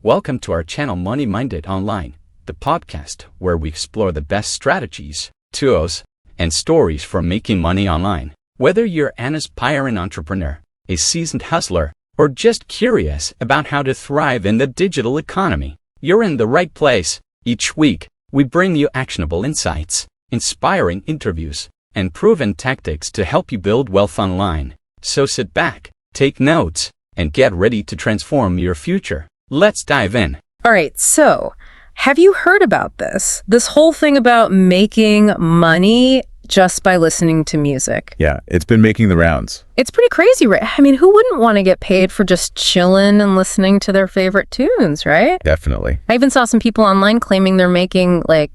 Welcome to our channel Money Minded Online, the podcast where we explore the best strategies, tools, and stories for making money online. Whether you're an aspiring entrepreneur, a seasoned hustler, or just curious about how to thrive in the digital economy, you're in the right place. Each week, we bring you actionable insights, inspiring interviews, and proven tactics to help you build wealth online. So sit back, take notes, and get ready to transform your future. Let's dive in. All right, so have you heard about this? This whole thing about making money just by listening to music. Yeah, it's been making the rounds. It's pretty crazy, right? I mean, who wouldn't want to get paid for just chilling and listening to their favorite tunes, right? Definitely. I even saw some people online claiming they're making like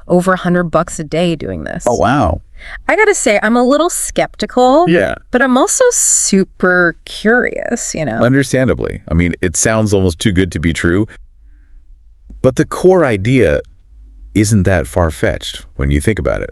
over $100 a day doing this. Oh, wow. I gotta say, I'm a little skeptical. Yeah. But I'm also super curious, you know? Understandably. I mean, it sounds almost too good to be true. But the core idea isn't that far-fetched when you think about it.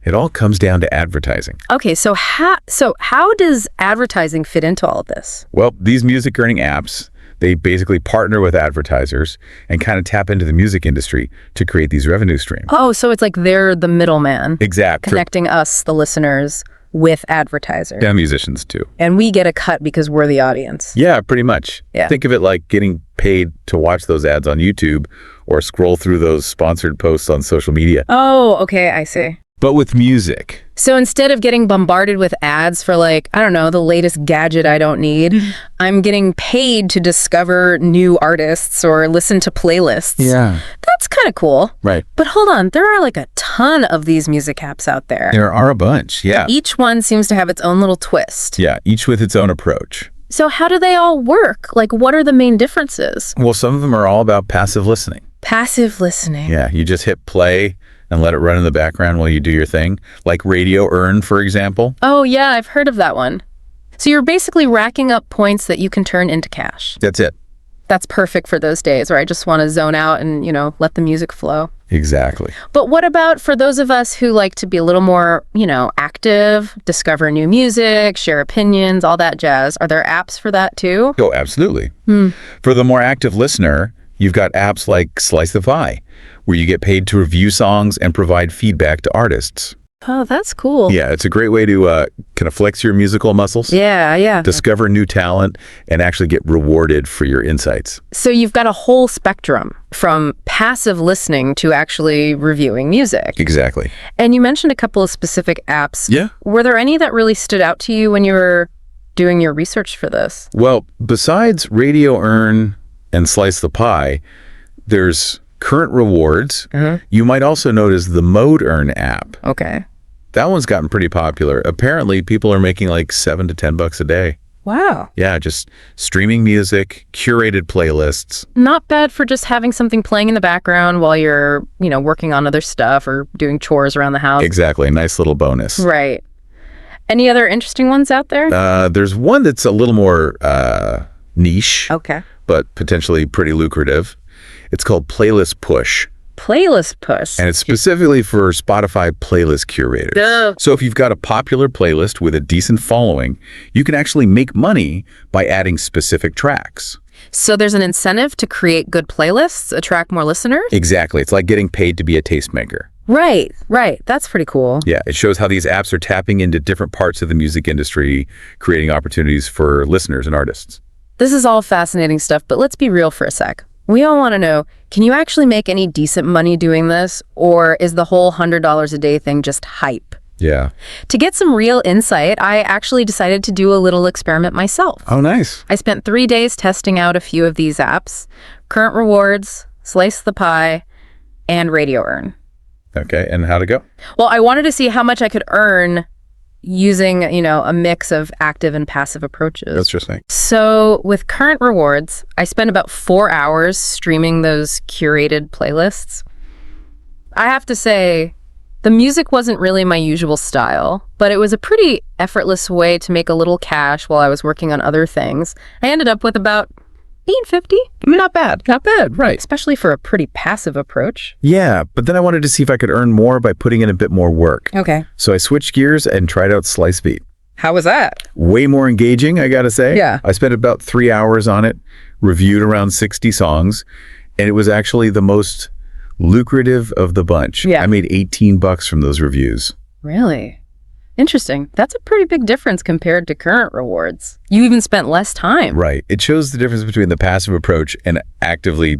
It all comes down to advertising. Okay, so how does advertising fit into all of this? Well, these music earning apps, they basically partner with advertisers and kind of tap into the music industry to create these revenue streams. Oh, so it's like they're the middleman. Exactly. Connecting us, the listeners, with advertisers. Yeah, musicians too. And we get a cut because we're the audience. Yeah, pretty much. Yeah. Think of it like getting paid to watch those ads on YouTube or scroll through those sponsored posts on social media. Oh, okay, I see. But with music. So instead of getting bombarded with ads for like, I don't know, the latest gadget I don't need, I'm getting paid to discover new artists or listen to playlists. Yeah. That's kind of cool. Right. But hold on, there are like a ton of these music apps out there. There are a bunch, yeah. Each one seems to have its own little twist. Yeah, each with its own approach. So how do they all work? Like, what are the main differences? Well, some of them are all about passive listening. Passive listening. Yeah, you just hit play and let it run in the background while you do your thing. Like Radio Earn, for example. Oh, yeah, I've heard of that one. So you're basically racking up points that you can turn into cash. That's it. That's perfect for those days where I just want to zone out and, you know, let the music flow. Exactly. But what about for those of us who like to be a little more, you know, active, discover new music, share opinions, all that jazz? Are there apps for that too? Oh, absolutely. For the more active listener, you've got apps like Slice the Pie, where you get paid to review songs and provide feedback to artists. Oh, that's cool. Yeah, it's a great way to kind of flex your musical muscles. Yeah. Discover new talent and actually get rewarded for your insights. So you've got a whole spectrum from passive listening to actually reviewing music. Exactly. And you mentioned a couple of specific apps. Yeah. Were there any that really stood out to you when you were doing your research for this? Well, besides Radio Earn and Slice the Pie, there's Current Rewards. You might also notice the Mode Earn app. Okay. That one's gotten pretty popular. Apparently, people are making like $7 to $10 a day. Wow. Yeah, just streaming music, curated playlists. Not bad for just having something playing in the background while you're, you know, working on other stuff or doing chores around the house. Exactly. A nice little bonus. Right. Any other interesting ones out there? There's one that's a little more niche, Okay. but potentially pretty lucrative. It's called Playlist Push. Playlist Push. And it's specifically for Spotify playlist curators. Duh. So if you've got a popular playlist with a decent following, you can actually make money by adding specific tracks. So there's an incentive to create good playlists, attract more listeners? Exactly. It's like getting paid to be a tastemaker. Right. That's pretty cool. Yeah, it shows how these apps are tapping into different parts of the music industry, creating opportunities for listeners and artists. This is all fascinating stuff, but let's be real for a sec. We all want to know, can you actually make any decent money doing this, or is the whole $100 a day thing just hype? Yeah. To get some real insight, I actually decided to do a little experiment myself. Oh, nice. I spent 3 days testing out a few of these apps: Current Rewards, Slice the Pie, and Radio Earn. Okay, and how'd it go? Well, I wanted to see how much I could earn using, you know, a mix of active and passive approaches. Interesting. So with Current Rewards, I spent about 4 hours streaming those curated playlists. I have to say, the music wasn't really my usual style, but it was a pretty effortless way to make a little cash while I was working on other things. I ended up with about $1.50. Not bad. Not bad, right. Especially for a pretty passive approach. Yeah, but then I wanted to see if I could earn more by putting in a bit more work. Okay. So I switched gears and tried out Slicebeat. How was that? Way more engaging, I gotta say. Yeah. I spent about 3 hours on it, reviewed around 60 songs, and it was actually the most lucrative of the bunch. Yeah. I made $18 from those reviews. Really? Interesting. That's a pretty big difference compared to current rewards. You even spent less time. Right. It shows the difference between the passive approach and actively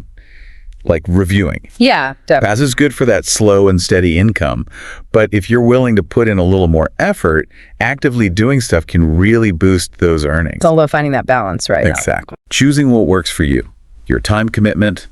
reviewing. Yeah, definitely. Passive is good for that slow and steady income, but if you're willing to put in a little more effort, actively doing stuff can really boost those earnings. It's all about finding that balance, right? Exactly. Choosing what works for you, your time commitment,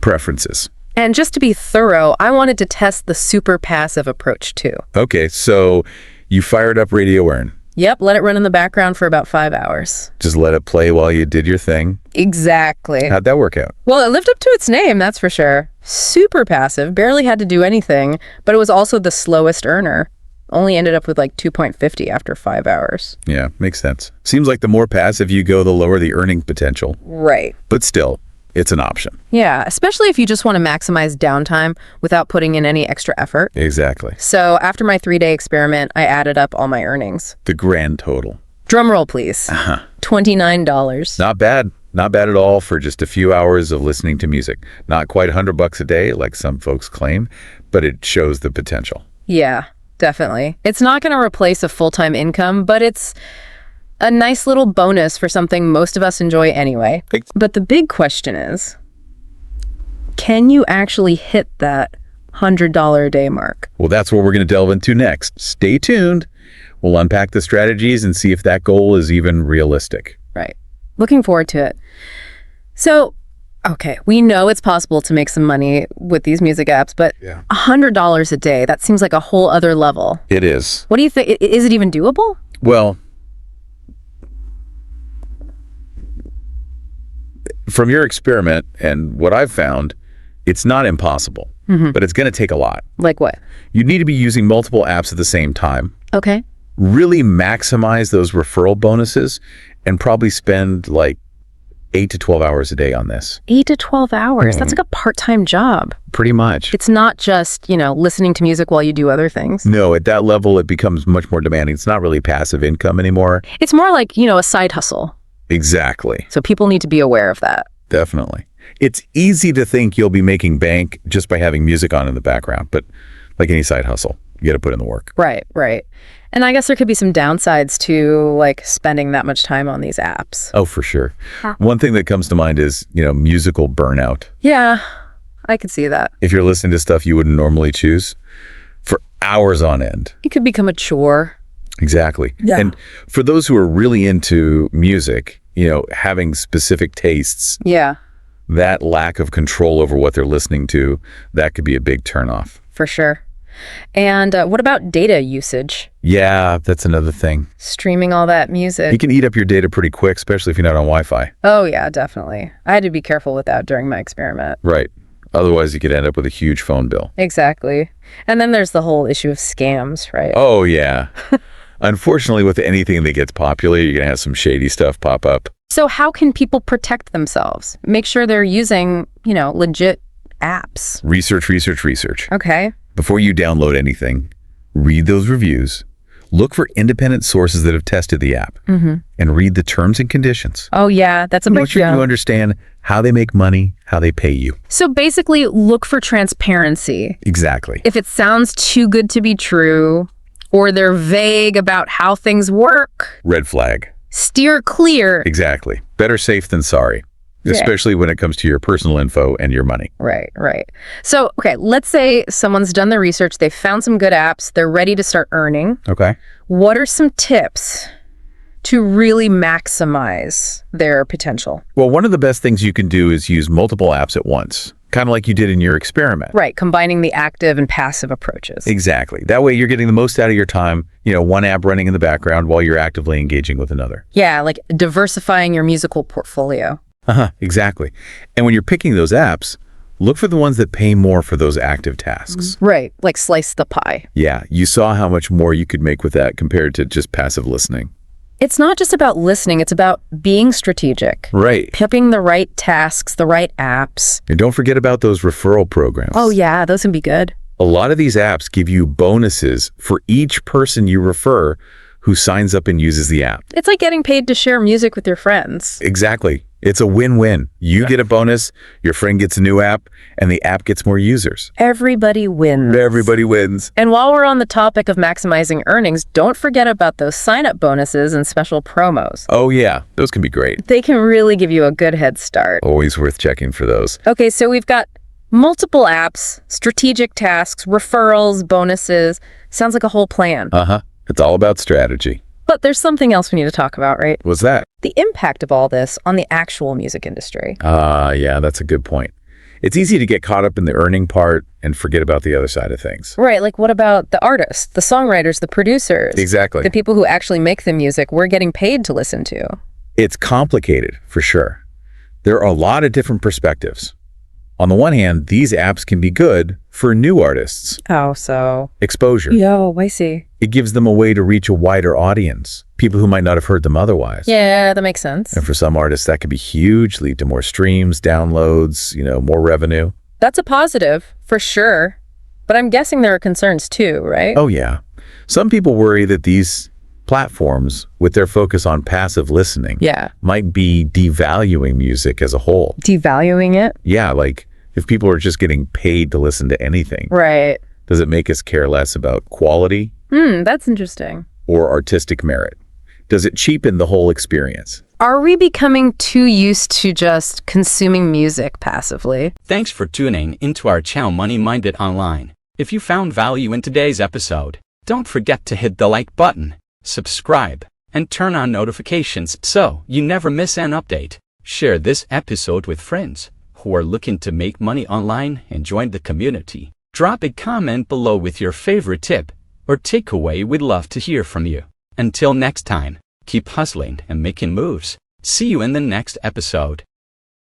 preferences. And just to be thorough, I wanted to test the super passive approach too. Okay, so you fired up Radio Earn. Yep, let it run in the background for about 5 hours. Just let it play while you did your thing. Exactly. How'd that work out? Well, it lived up to its name, that's for sure. Super passive, barely had to do anything, but it was also the slowest earner. Only ended up with 2.50 after 5 hours. Yeah, makes sense. Seems like the more passive you go, the lower the earning potential. Right. But still, it's an option. Yeah, especially if you just want to maximize downtime without putting in any extra effort. Exactly. So after my 3-day experiment, I added up all my earnings. The grand total. Drum roll, please. $29. Not bad. Not bad at all for just a few hours of listening to music. Not quite $100 a day like some folks claim, but it shows the potential. Yeah, definitely. It's not going to replace a full-time income, but it's a nice little bonus for something most of us enjoy anyway. But the big question is, can you actually hit that $100 a day mark? Well, that's what we're going to delve into next. Stay tuned. We'll unpack the strategies and see if that goal is even realistic. Right. Looking forward to it. So, okay, we know it's possible to make some money with these music apps, but $100 a day, that seems like a whole other level. It is. What do you think? Is it even doable? Well, from your experiment and what I've found, it's not impossible, but it's going to take a lot. Like what? You need to be using multiple apps at the same time, Okay. really maximize those referral bonuses, and probably spend 8 to 12 hours a day on this. 8 to 12 hours. That's like a part-time job. Pretty much. It's not just, listening to music while you do other things. No, at that level, it becomes much more demanding. It's not really passive income anymore. It's more like, a side hustle. Exactly. So people need to be aware of that. Definitely. It's easy to think you'll be making bank just by having music on in the background, but like any side hustle, you got to put in the work. Right, right. And I guess there could be some downsides to spending that much time on these apps. Oh, for sure. One thing that comes to mind is, musical burnout. Yeah, I could see that. If you're listening to stuff you wouldn't normally choose for hours on end. It could become a chore. Exactly. Yeah. And for those who are really into music, having specific tastes, Yeah, that lack of control over what they're listening to, that could be a big turnoff. for sure. And what about data usage? Yeah, that's another thing. Streaming all that music. You can eat up your data pretty quick, especially if you're not on Wi-Fi. Oh, yeah, definitely. I had to be careful with that during my experiment. Right. Otherwise, you could end up with a huge phone bill. Exactly. And then there's the whole issue of scams, right? Oh, yeah. Unfortunately, with anything that gets popular, you're going to have some shady stuff pop up. So how can people protect themselves? Make sure they're using, legit apps. Research. Okay. Before you download anything, read those reviews. Look for independent sources that have tested the app and read the terms and conditions. Oh, yeah, that's a big Make sure deal. you understand how they make money, how they pay you. So basically, look for transparency. Exactly. If it sounds too good to be true, or they're vague about how things work, Red flag. steer clear. Exactly. Better safe than sorry, especially when it comes to your personal info and your money. Right, right. So, okay, let's say someone's done the research, they've found some good apps, they're ready to start earning. Okay. What are some tips to really maximize their potential? Well, one of the best things you can do is use multiple apps at once, kind of like you did in your experiment. Right, combining the active and passive approaches. Exactly. That way you're getting the most out of your time, one app running in the background while you're actively engaging with another. Yeah, like diversifying your musical portfolio. Exactly. And when you're picking those apps, look for the ones that pay more for those active tasks. Right, like slice the pie. Yeah, you saw how much more you could make with that compared to just passive listening. It's not just about listening, it's about being strategic. Right. Picking the right tasks, the right apps. And don't forget about those referral programs. Oh yeah, those can be good. A lot of these apps give you bonuses for each person you refer who signs up and uses the app. It's like getting paid to share music with your friends. Exactly. It's a win-win. You get a bonus, your friend gets a new app, and the app gets more users. Everybody wins. Everybody wins. And while we're on the topic of maximizing earnings, don't forget about those sign-up bonuses and special promos. Oh yeah, those can be great. They can really give you a good head start. Always worth checking for those. Okay, so we've got multiple apps, strategic tasks, referrals, bonuses. Sounds like a whole plan. Uh-huh. It's all about strategy. But there's something else we need to talk about, right? What's that? The impact of all this on the actual music industry. Yeah, that's a good point. It's easy to get caught up in the earning part and forget about the other side of things. Right, like what about the artists, the songwriters, the producers? Exactly. The people who actually make the music we're getting paid to listen to. It's complicated, for sure. There are a lot of different perspectives. On the one hand, these apps can be good for new artists. Oh, so... Exposure. Yo, I see. It gives them a way to reach a wider audience, people who might not have heard them otherwise. Yeah, that makes sense. And for some artists, that can be huge, lead to more streams, downloads, more revenue. That's a positive, for sure. But I'm guessing there are concerns too, right? Oh, yeah. Some people worry that these platforms, with their focus on passive listening, might be devaluing music as a whole. Devaluing it? Yeah, like if people are just getting paid to listen to anything. Right. Does it make us care less about quality? That's interesting. Or artistic merit? Does it cheapen the whole experience? Are we becoming too used to just consuming music passively? Thanks for tuning into our channel Money Minded Online. If you found value in today's episode, don't forget to hit the like button, subscribe, and turn on notifications so you never miss an update. Share this episode with friends who are looking to make money online and join the community. Drop a comment below with your favorite tip or takeaway. We'd love to hear from you. Until next time, keep hustling and making moves. See you in the next episode.